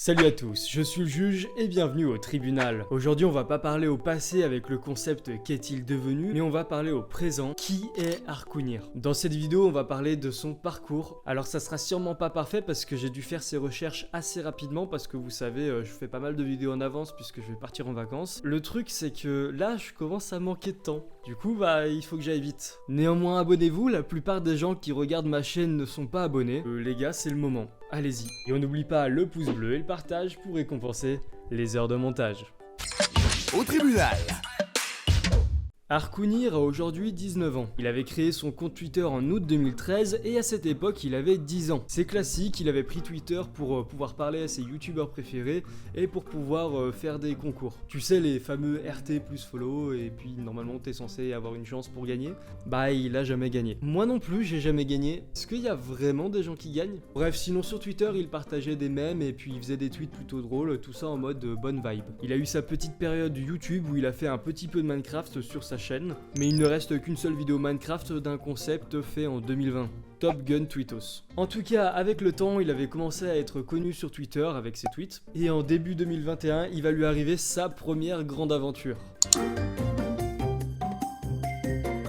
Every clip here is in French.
Salut à tous, je suis le juge et bienvenue au tribunal. Aujourd'hui on va pas parler au passé avec le concept qu'est-il devenu, mais on va parler au présent, qui est Arkounir. Dans cette vidéo on va parler de son parcours. Alors ça sera sûrement pas parfait parce que j'ai dû faire ces recherches assez rapidement parce que vous savez je fais pas mal de vidéos en avance puisque je vais partir en vacances. Le truc c'est que là je commence à manquer de temps. Du coup il faut que j'aille vite. Néanmoins abonnez-vous, la plupart des gens qui regardent ma chaîne ne sont pas abonnés. Les gars c'est le moment. Allez-y. Et on n'oublie pas le pouce bleu et le partage pour récompenser les heures de montage. Au tribunal. Arkounir a aujourd'hui 19 ans. Il avait créé son compte Twitter en août 2013 et à cette époque il avait 10 ans. C'est classique, il avait pris Twitter pour pouvoir parler à ses youtubeurs préférés et pour pouvoir faire des concours. Tu sais les fameux RT plus follow et puis normalement t'es censé avoir une chance pour gagner. Il a jamais gagné. Moi non plus j'ai jamais gagné. Est-ce qu'il y a vraiment des gens qui gagnent? Bref, sinon sur Twitter il partageait des mèmes et puis il faisait des tweets plutôt drôles, tout ça en mode bonne vibe. Il a eu sa petite période YouTube où il a fait un petit peu de Minecraft sur sa chaîne, mais il ne reste qu'une seule vidéo Minecraft d'un concept fait en 2020. Top Gun Tweetos. En tout cas, avec le temps, il avait commencé à être connu sur Twitter avec ses tweets, et en début 2021, il va lui arriver sa première grande aventure.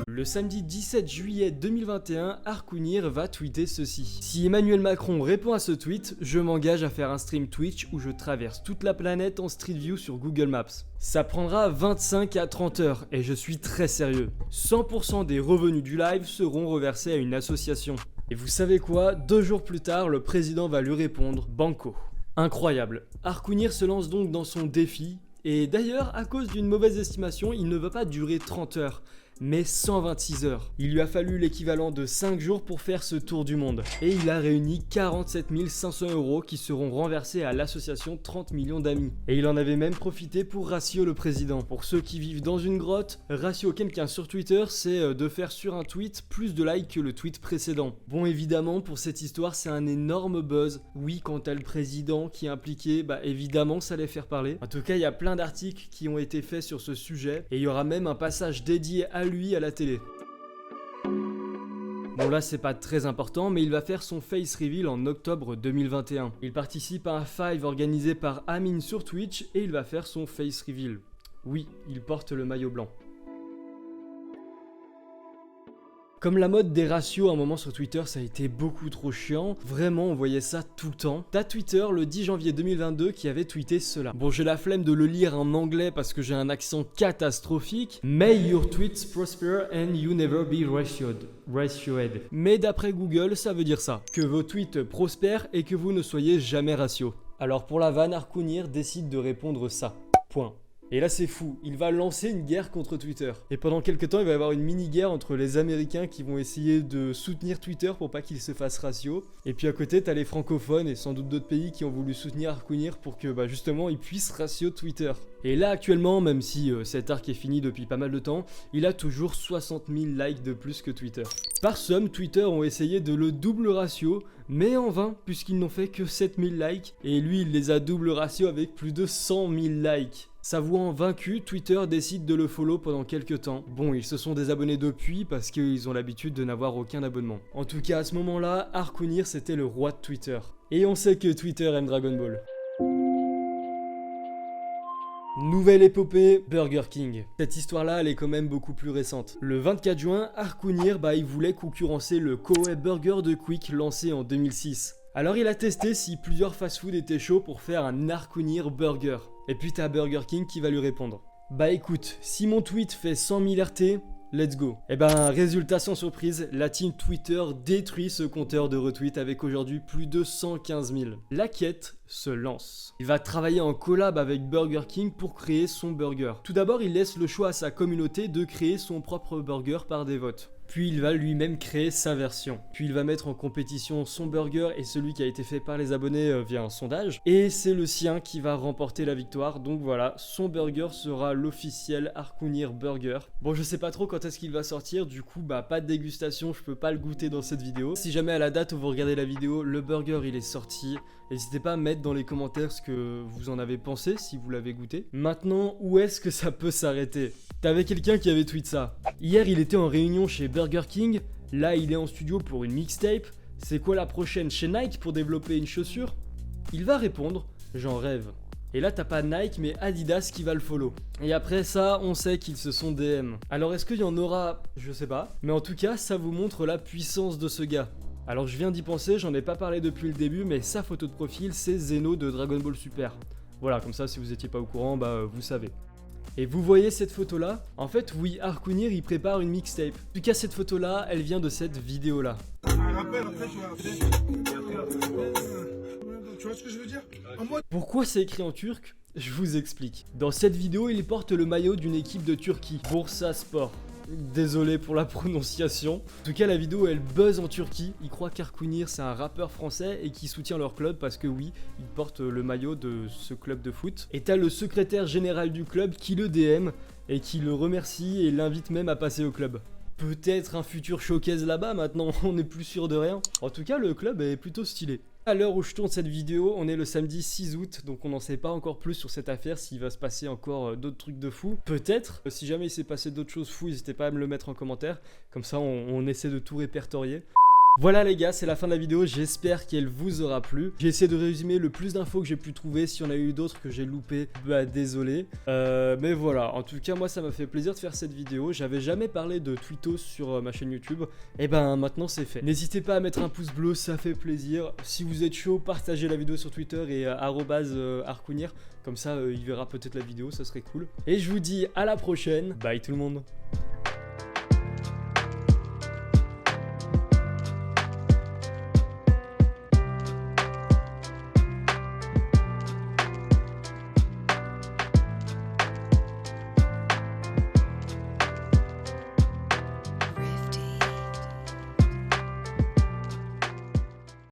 Le samedi 17 juillet 2021, Arkounir va tweeter ceci. Si Emmanuel Macron répond à ce tweet, je m'engage à faire un stream Twitch où je traverse toute la planète en Street View sur Google Maps. Ça prendra 25 à 30 heures et je suis très sérieux. 100% des revenus du live seront reversés à une association. Et vous savez quoi? 2 jours plus tard, le président va lui répondre banco. Incroyable. Arkounir se lance donc dans son défi. Et d'ailleurs, à cause d'une mauvaise estimation, il ne va pas durer 30 heures. Mais 126 heures. Il lui a fallu l'équivalent de 5 jours pour faire ce tour du monde. Et il a réuni 47 500 € qui seront renversés à l'association 30 millions d'amis. Et il en avait même profité pour ratio le président. Pour ceux qui vivent dans une grotte, ratio quelqu'un sur Twitter, c'est de faire sur un tweet plus de likes que le tweet précédent. Bon évidemment, pour cette histoire, c'est un énorme buzz. Oui, quand t'as le président qui est impliqué, évidemment ça allait faire parler. En tout cas, il y a plein d'articles qui ont été faits sur ce sujet. Et il y aura même un passage dédié à lui à la télé. Bon là c'est pas très important mais il va faire son face reveal en octobre 2021. Il participe à un five organisé par Amine sur Twitch et il va faire son face reveal. Oui, il porte le maillot blanc. Comme la mode des ratios à un moment sur Twitter, ça a été beaucoup trop chiant. Vraiment, on voyait ça tout le temps. T'as Twitter le 10 janvier 2022 qui avait tweeté cela. Bon, j'ai la flemme de le lire en anglais parce que j'ai un accent catastrophique. May your tweets prosper and you never be ratioed. Mais d'après Google, ça veut dire ça. Que vos tweets prospèrent et que vous ne soyez jamais ratio. Alors pour la vanne, Arkounir décide de répondre ça. Point. Et là c'est fou, il va lancer une guerre contre Twitter. Et pendant quelques temps il va y avoir une mini-guerre entre les Américains qui vont essayer de soutenir Twitter pour pas qu'il se fasse ratio. Et puis à côté t'as les francophones et sans doute d'autres pays qui ont voulu soutenir Arkounir pour que justement il puisse ratio Twitter. Et là actuellement, même si cet arc est fini depuis pas mal de temps, il a toujours 60 000 likes de plus que Twitter. Par somme, Twitter ont essayé de le double ratio, mais en vain puisqu'ils n'ont fait que 7000 likes. Et lui il les a double ratio avec plus de 100 000 likes. S'avouant vaincu, Twitter décide de le follow pendant quelques temps. Bon, ils se sont désabonnés depuis parce qu'ils ont l'habitude de n'avoir aucun abonnement. En tout cas, à ce moment-là, Arkounir c'était le roi de Twitter. Et on sait que Twitter aime Dragon Ball. Nouvelle épopée, Burger King. Cette histoire-là, elle est quand même beaucoup plus récente. Le 24 juin, Arkounir, il voulait concurrencer le Koei Burger de Quick lancé en 2006. Alors il a testé si plusieurs fast-food étaient chauds pour faire un Arkounir Burger. Et puis t'as Burger King qui va lui répondre. Écoute, si mon tweet fait 100 000 RT, let's go. Résultat sans surprise, la team Twitter détruit ce compteur de retweets avec aujourd'hui plus de 115 000. La quête se lance. Il va travailler en collab avec Burger King pour créer son burger. Tout d'abord, il laisse le choix à sa communauté de créer son propre burger par des votes. Puis il va lui-même créer sa version. Puis il va mettre en compétition son burger et celui qui a été fait par les abonnés via un sondage. Et c'est le sien qui va remporter la victoire. Donc voilà, son burger sera l'officiel Arkounir Burger. Bon, je sais pas trop quand est-ce qu'il va sortir. Du coup, pas de dégustation, je peux pas le goûter dans cette vidéo. Si jamais à la date où vous regardez la vidéo, le burger il est sorti, n'hésitez pas à mettre dans les commentaires ce que vous en avez pensé si vous l'avez goûté. Maintenant, où est-ce que ça peut s'arrêter? T'avais quelqu'un qui avait tweet ça. Hier, il était en réunion chez Burger King. Là, il est en studio pour une mixtape. C'est quoi la prochaine chez Nike pour développer une chaussure? Il va répondre J'en rêve. Et là t'as pas Nike mais Adidas qui va le follow. Et après ça on sait qu'ils se sont DM. Alors est-ce qu'il y en aura? Je sais pas. Mais en tout cas ça vous montre la puissance de ce gars. Alors je viens d'y penser, j'en ai pas parlé depuis le début, mais sa photo de profil c'est Zeno de Dragon Ball Super. Voilà, comme ça si vous étiez pas au courant, bah vous savez. Et vous voyez cette photo là? En fait oui, Arcounir il prépare une mixtape. En tout cas cette photo là, elle vient de cette vidéo là. Tu vois ce que je veux dire? Pourquoi c'est écrit en turc? Je vous explique. Dans cette vidéo, il porte le maillot d'une équipe de Turquie, Bursaspor. Désolé pour la prononciation. En tout cas, la vidéo elle buzz en Turquie. Ils croient qu'Arcounir c'est un rappeur français et qui soutient leur club parce que oui, il porte le maillot de ce club de foot. Et t'as le secrétaire général du club qui le DM et qui le remercie et l'invite même à passer au club. Peut-être un futur showcase là-bas maintenant, on n'est plus sûr de rien. En tout cas, le club est plutôt stylé. À l'heure où je tourne cette vidéo, on est le samedi 6 août, donc on n'en sait pas encore plus sur cette affaire, s'il va se passer encore d'autres trucs de fou. Peut-être, si jamais il s'est passé d'autres choses fous, n'hésitez pas à me le mettre en commentaire, comme ça on essaie de tout répertorier. Voilà les gars, c'est la fin de la vidéo, j'espère qu'elle vous aura plu. J'ai essayé de résumer le plus d'infos que j'ai pu trouver, s'il y en a eu d'autres que j'ai loupé, bah désolé. Mais voilà, en tout cas moi ça m'a fait plaisir de faire cette vidéo, j'avais jamais parlé de Twittos sur ma chaîne YouTube, et ben maintenant c'est fait. N'hésitez pas à mettre un pouce bleu, ça fait plaisir. Si vous êtes chaud, partagez la vidéo sur Twitter et @Arcounir, comme ça il verra peut-être la vidéo, ça serait cool. Et je vous dis à la prochaine, bye tout le monde.